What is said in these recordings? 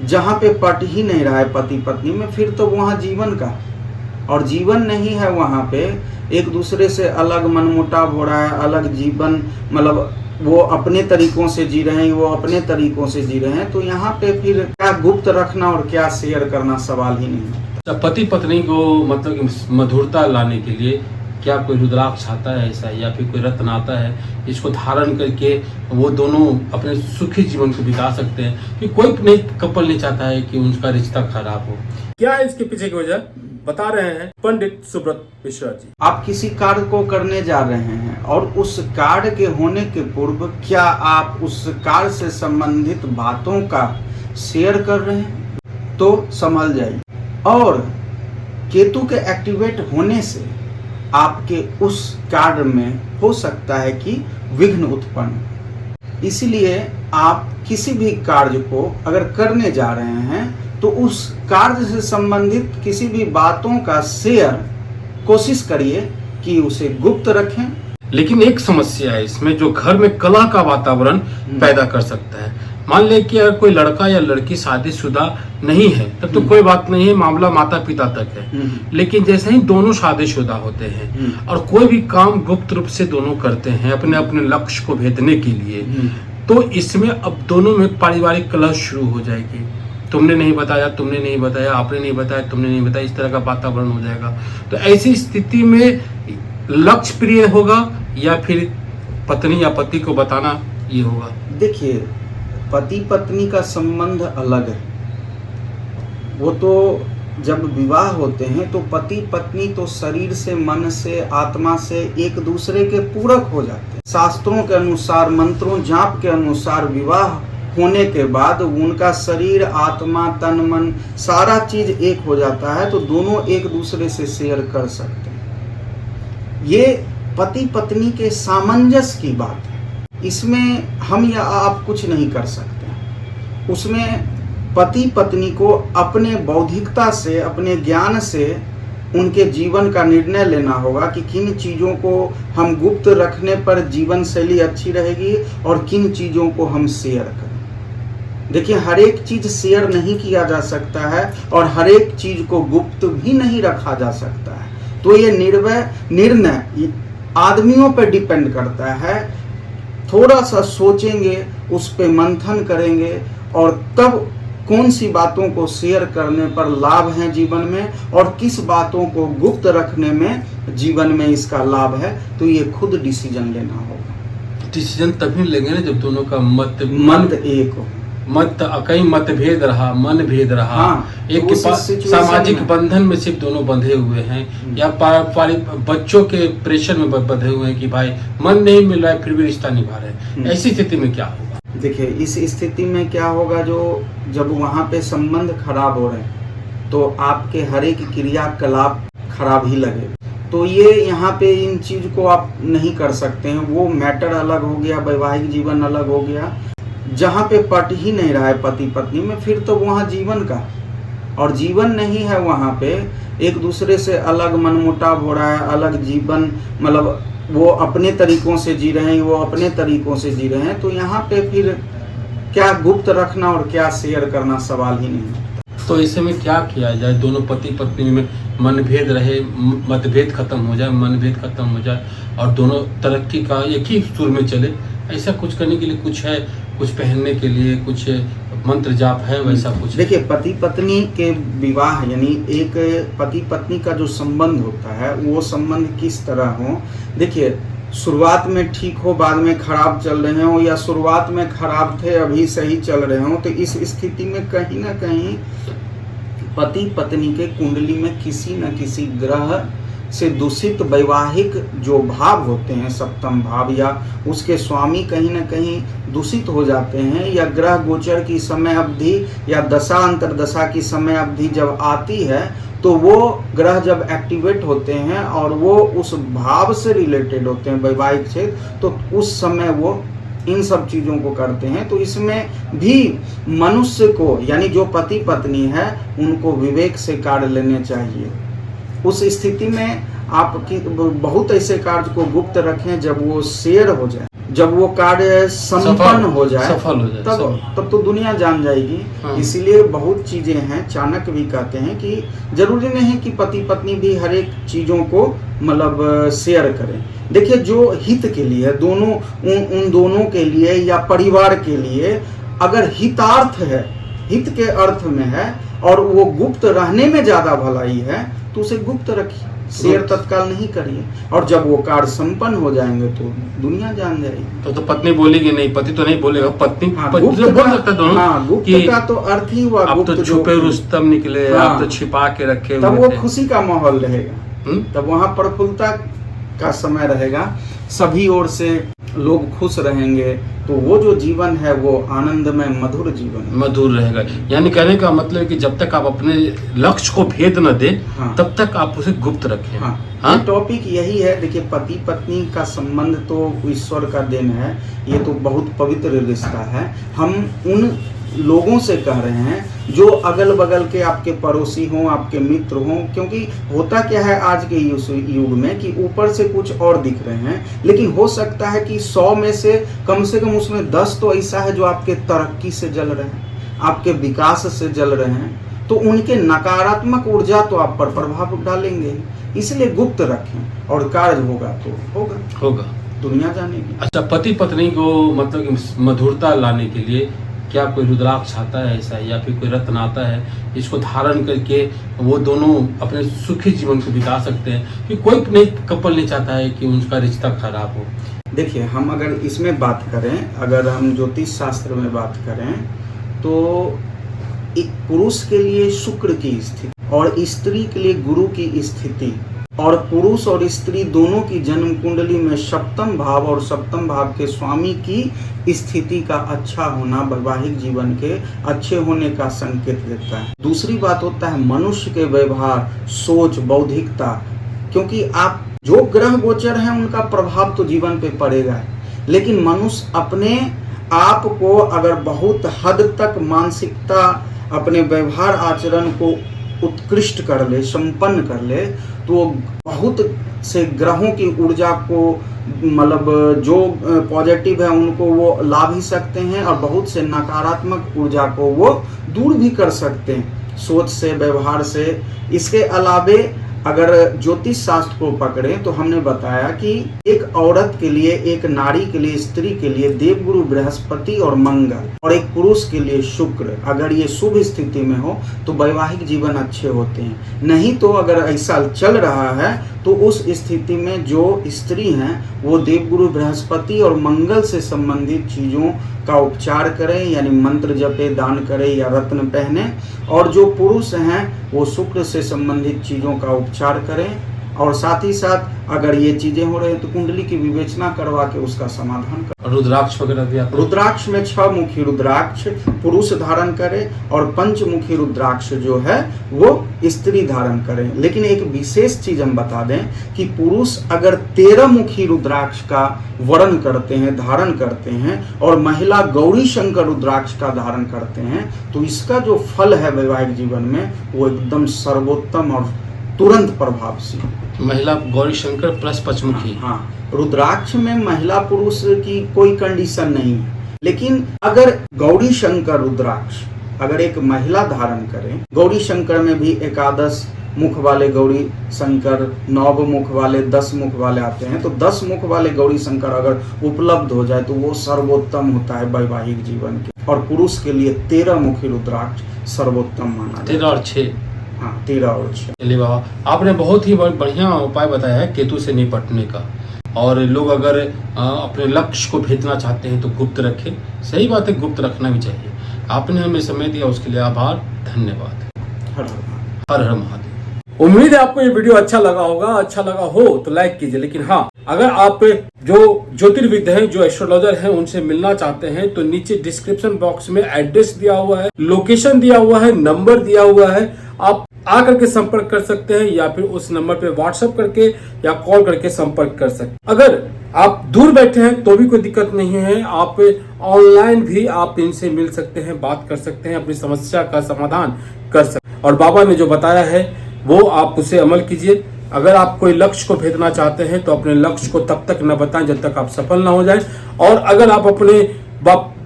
जहाँ पे पट ही नहीं रहा है पति पत्नी में, फिर तो वहाँ जीवन का और जीवन नहीं है। वहाँ पे एक दूसरे से अलग मनमुटाव हो रहा है, अलग जीवन, मतलब वो अपने तरीकों से जी रहे हैं, वो अपने तरीकों से जी रहे हैं। तो यहाँ पे फिर क्या गुप्त रखना और क्या शेयर करना सवाल ही नहीं। पति पत्नी को मतलब मधुरता लाने के लिए क्या कोई रुद्राक्ष आता है ऐसा, या फिर कोई रत्न आता है इसको धारण करके वो दोनों अपने सुखी जीवन को बिता सकते हैं? कि कोई नहीं कपल नहीं चाहता है कि उनका रिश्ता खराब हो। क्या है इसके पीछे की वजह, बता रहे हैं पंडित सुब्रत मिश्रा जी। आप किसी कार्य को करने जा रहे हैं और उस कार्य के होने के पूर्व क्या आप उस कार्य से संबंधित बातों का शेयर कर रहे हैं? तो संभल जाइए। और केतु के एक्टिवेट होने से आपके उस कार्य में हो सकता है कि विघ्न उत्पन्न। इसलिए आप किसी भी कार्य को अगर करने जा रहे हैं तो उस कार्य से संबंधित किसी भी बातों का शेयर कोशिश करिए कि उसे गुप्त रखें। लेकिन एक समस्या है इसमें जो घर में कला का वातावरण पैदा कर सकता है। मान ले कि अगर कोई लड़का या लड़की शादीशुदा नहीं है तब तो कोई बात नहीं है, मामला माता पिता तक है। लेकिन जैसे ही दोनों शादीशुदा होते हैं और कोई भी काम गुप्त रूप से दोनों करते हैं अपने अपने लक्ष्य को भेदने के लिए, तो इसमें अब दोनों में पारिवारिक कलह शुरू हो जाएगी। तुमने नहीं बताया, तुमने नहीं बताया, आपने नहीं बताया, तुमने नहीं बताया, इस तरह का वातावरण हो जाएगा। तो ऐसी स्थिति में लक्ष्य प्रिय होगा या फिर पत्नी या पति को बताना ये होगा? देखिए, पति पत्नी का संबंध अलग है। वो तो जब विवाह होते हैं तो पति पत्नी तो शरीर से, मन से, आत्मा से एक दूसरे के पूरक हो जाते हैं। शास्त्रों के अनुसार, मंत्रों जाप के अनुसार विवाह होने के बाद उनका शरीर, आत्मा, तन, मन सारा चीज एक हो जाता है। तो दोनों एक दूसरे से शेयर कर सकते हैं। ये पति पत्नी के सामंजस्य की बात है। इसमें हम या आप कुछ नहीं कर सकते। उसमें पति पत्नी को अपने बौद्धिकता से, अपने ज्ञान से उनके जीवन का निर्णय लेना होगा कि किन चीज़ों को हम गुप्त रखने पर जीवन शैली अच्छी रहेगी और किन चीज़ों को हम शेयर करें। देखिए, हर एक चीज़ शेयर नहीं किया जा सकता है और हर एक चीज़ को गुप्त भी नहीं रखा जा सकता है। तो ये निर्णय आदमियों पर डिपेंड करता है। थोड़ा सा सोचेंगे, उस पे मंथन करेंगे और तब कौन सी बातों को शेयर करने पर लाभ है जीवन में और किस बातों को गुप्त रखने में जीवन में इसका लाभ है, तो ये खुद डिसीजन लेना होगा। डिसीजन तभी लेंगे ना जब दोनों का मत एक हो। कहीं मतभेद रहा, मन भेद रहा। हाँ, एक के पास सामाजिक बंधन में सिर्फ दोनों बंधे हुए हैं या पारिवारिक बच्चों के प्रेशर में बंधे हुए हैं कि भाई मन नहीं मिल रहा है फिर भी रिश्ता निभा रहे हैं। ऐसी स्थिति में क्या होगा? देखिए, इस स्थिति में क्या होगा, जो जब वहाँ पे संबंध खराब हो रहे हैं तो आपके हर एक क्रियाकलाप खराब ही लगे। तो ये यहाँ पे इन चीज को आप नहीं कर सकते हैं। वो मैटर अलग हो गया, वैवाहिक जीवन अलग हो गया। जहाँ पे पट ही नहीं रहा है पति पत्नी में, फिर तो वहाँ जीवन का और जीवन नहीं है। वहाँ पे एक दूसरे से अलग मनमुटाव हो रहा है, अलग जीवन, मतलब वो अपने तरीकों से जी रहे हैं, वो अपने तरीकों से जी रहे हैं। तो यहाँ पे फिर क्या गुप्त रखना और क्या शेयर करना सवाल ही नहीं। तो ऐसे में क्या किया जाए? दोनों पति पत्नी में मनभेद रहे, मतभेद खत्म हो जाए, मनभेद खत्म हो जाए और दोनों तरक्की का एक ही सुर में चले। ऐसा कुछ करने के लिए कुछ है, कुछ पहनने के लिए कुछ मंत्र जाप है, वैसा कुछ? देखिए, पति पत्नी के विवाह यानी एक पति पत्नी का जो संबंध होता है वो संबंध किस तरह हो। देखिए, शुरुआत में ठीक हो, बाद में खराब चल रहे हो, या शुरुआत में खराब थे अभी सही चल रहे हो, तो इस स्थिति में कहीं ना कहीं पति पत्नी के कुंडली में किसी न किसी ग्रह से दूषित वैवाहिक जो भाव होते हैं, सप्तम भाव या उसके स्वामी कहीं ना कहीं दूषित हो जाते हैं। या ग्रह गोचर की समय अवधि या दशा अंतरदशा की समय अवधि जब आती है तो वो ग्रह जब एक्टिवेट होते हैं और वो उस भाव से रिलेटेड होते हैं वैवाहिक क्षेत्र, तो उस समय वो इन सब चीज़ों को करते हैं। तो इसमें भी मनुष्य को यानी जो पति पत्नी है उनको विवेक से कार्य लेने चाहिए। उस स्थिति में आप बहुत ऐसे कार्य को गुप्त रखें जब वो शेयर हो जाए। जब वो कार्य संपन्न हो जाए, सफल हो जाए, तब तो दुनिया जान जाएगी। हाँ। इसीलिए बहुत चीजें हैं, चाणक्य भी कहते हैं कि जरूरी नहीं है कि पति पत्नी भी हर एक चीजों को मतलब शेयर करें। देखिए जो हित के लिए दोनों उन दोनों के लिए या परिवार के लिए अगर हितार्थ है, हित के अर्थ में है और वो गुप्त रहने में ज्यादा भलाई है तो उसे गुप्त रखिए, शेयर तत्काल नहीं करिए। और जब वो कार्य संपन्न हो जाएंगे तो दुनिया जान जाएगी। तो पत्नी बोलेगी नहीं, पति तो नहीं बोलेगा, पत्नी हाँ, बोल सकता दोनों। हाँ, गुप्त का तो अर्थ ही हुआ आप तो छुपे रुस्तम निकले, हाँ, आप तो छिपा के रखे तब हुए वो थे। खुशी का माहौल रहेगा, तब वहाँ प्रफुल्लता का समय रहेगा, सभी ओर से लोग खुश रहेंगे। तो वो जो जीवन है वो आनंदमय मधुर जीवन है। मधुर रहेगा। यानी कहने का मतलब है कि जब तक आप अपने लक्ष्य को भेद न दे, हाँ, तब तक आप उसे गुप्त रखें। हाँ, हाँ? ये टॉपिक यही है। देखिए पति पत्नी का संबंध तो ईश्वर का देन है, ये तो बहुत पवित्र रिश्ता है। हम उन लोगों से कह रहे हैं जो अगल बगल के आपके पड़ोसी हों, आपके मित्र हों, क्योंकि होता क्या है आज के युग में कि ऊपर से कुछ और दिख रहे हैं, लेकिन हो सकता है कि 100 में से कम उसमें 10 तो ऐसा है जो आपके तरक्की से जल रहे हैं, आपके विकास से जल रहे हैं। तो उनके नकारात्मक ऊर्जा तो आप पर प्रभाव डालेंगे, इसलिए गुप्त रखें और कार्य होगा तो होगा, दुनिया जानेगी। अच्छा, पति पत्नी को मतलब कि मधुरता लाने के लिए क्या कोई रुद्राक्ष आता है ऐसा, या फिर कोई रत्न आता है इसको धारण करके वो दोनों अपने सुखी जीवन को बिता सकते हैं? कि कोई नहीं, कपल नहीं चाहता है कि उनका रिश्ता खराब हो। देखिए हम अगर इसमें बात करें, अगर हम ज्योतिष शास्त्र में बात करें तो एक पुरुष के लिए शुक्र की स्थिति और स्त्री के लिए गुरु की स्थिति, और पुरुष और स्त्री दोनों की जन्म कुंडली में सप्तम भाव और सप्तम भाव के स्वामी की स्थिति का अच्छा होना वैवाहिक जीवन के अच्छे होने का संकेत देता है। दूसरी बात होता है मनुष्य के व्यवहार, सोच, बौद्धिकता, क्योंकि आप जो ग्रह गोचर हैं उनका प्रभाव तो जीवन पे पड़ेगा, लेकिन मनुष्य अपने आप को अगर बहुत हद तक मानसिकता, अपने व्यवहार आचरण को उत्कृष्ट कर ले, संपन्न कर ले, तो बहुत से ग्रहों की ऊर्जा को मतलब जो पॉजिटिव है उनको वो ला भी सकते हैं और बहुत से नकारात्मक ऊर्जा को वो दूर भी कर सकते हैं सोच से, व्यवहार से। इसके अलावे अगर ज्योतिष शास्त्र को पकड़ें तो हमने बताया कि एक औरत के लिए, एक नारी के लिए, स्त्री के लिए देवगुरु बृहस्पति और मंगल, और एक पुरुष के लिए शुक्र, अगर ये शुभ स्थिति में हो तो वैवाहिक जीवन अच्छे होते हैं। नहीं तो अगर ऐसा चल रहा है तो उस स्थिति में जो स्त्री हैं वो देवगुरु बृहस्पति और मंगल से संबंधित चीजों का उपचार करें, यानी मंत्र जपे, दान करें या रत्न पहने, और जो पुरुष हैं वो शुक्र से संबंधित चीजों का उपचार करें। और साथ ही साथ अगर ये चीजें हो रही हैं तो कुंडली की विवेचना करवा के उसका समाधान करें। रुद्राक्ष वगैरह भी आता है? रुद्राक्ष में 6 मुखी रुद्राक्ष पुरुष धारण करे और पंचमुखी रुद्राक्ष जो है वो स्त्री धारण करें। लेकिन एक विशेष चीज हम बता दें कि पुरुष अगर 13 मुखी रुद्राक्ष का वर्ण करते हैं, धारण करते हैं, और महिला गौरी शंकर रुद्राक्ष का धारण करते हैं, तो इसका जो फल है वैवाहिक जीवन में वो एकदम सर्वोत्तम और तुरंत प्रभावशील। महिला गौरी शंकर प्लस पंचमुखी। हाँ, रुद्राक्ष में महिला पुरुष की कोई कंडीशन नहीं है, लेकिन अगर गौरी शंकर रुद्राक्ष अगर एक महिला धारण करे, गौरी शंकर में भी 11 मुख वाले गौरी शंकर, 9 मुख वाले, 10 मुख वाले आते हैं, तो 10 मुख वाले गौरी शंकर अगर उपलब्ध हो जाए तो वो सर्वोत्तम होता है वैवाहिक जीवन के। और पुरुष के लिए 13 मुखी रुद्राक्ष सर्वोत्तम माना 13 और 6। हाँ, 13 और 6। चलिए बाबा, आपने बहुत ही बढ़िया उपाय बताया है केतु से निपटने का। और लोग अगर अपने लक्ष्य को भेजना चाहते हैं तो गुप्त रखें। सही बात है, गुप्त रखना भी चाहिए। आपने हमें समय दिया उसके लिए आभार, धन्यवाद। हर हर महादेव। उम्मीद है आपको ये वीडियो अच्छा लगा होगा। अच्छा लगा हो तो लाइक कीजिए। लेकिन हाँ, अगर आप जो ज्योतिर्विद हैं, जो एस्ट्रोलॉजर हैं, उनसे मिलना चाहते हैं तो नीचे डिस्क्रिप्शन बॉक्स में एड्रेस दिया हुआ है, लोकेशन दिया हुआ है, नंबर दिया हुआ है। आप आकर के संपर्क कर सकते हैं या फिर उस नंबर पे व्हाट्सएप करके या कॉल करके संपर्क कर सकते हैं। अगर आप दूर बैठे हैं तो भी कोई दिक्कत नहीं है, आप ऑनलाइन भी आप इनसे मिल सकते हैं, बात कर सकते हैं, अपनी समस्या का समाधान कर सकते हैं। और बाबा ने जो बताया है वो आप उसे अमल कीजिए। अगर आप कोई लक्ष्य को भेदना चाहते हैं तो अपने लक्ष्य को तब तक न बताएं जब तक आप सफल ना हो जाएं। और अगर आप अपने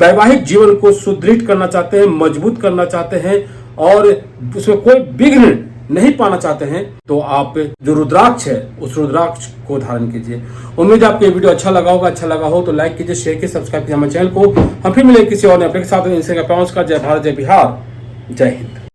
वैवाहिक जीवन को सुदृढ़ करना चाहते हैं, मजबूत करना चाहते हैं और उसमें कोई विघ्न नहीं पाना चाहते हैं तो आप जो रुद्राक्ष है उस रुद्राक्ष को धारण कीजिए। उम्मीद है आपको ये वीडियो अच्छा लगा होगा। अच्छा लगा हो तो लाइक कीजिए, शेयर कीजिए, सब्सक्राइब कीजिए हमारे चैनल को। हम फिर मिलेंगे किसी और नए टॉपिक के साथ। जय भारत, जय बिहार, जय हिंद।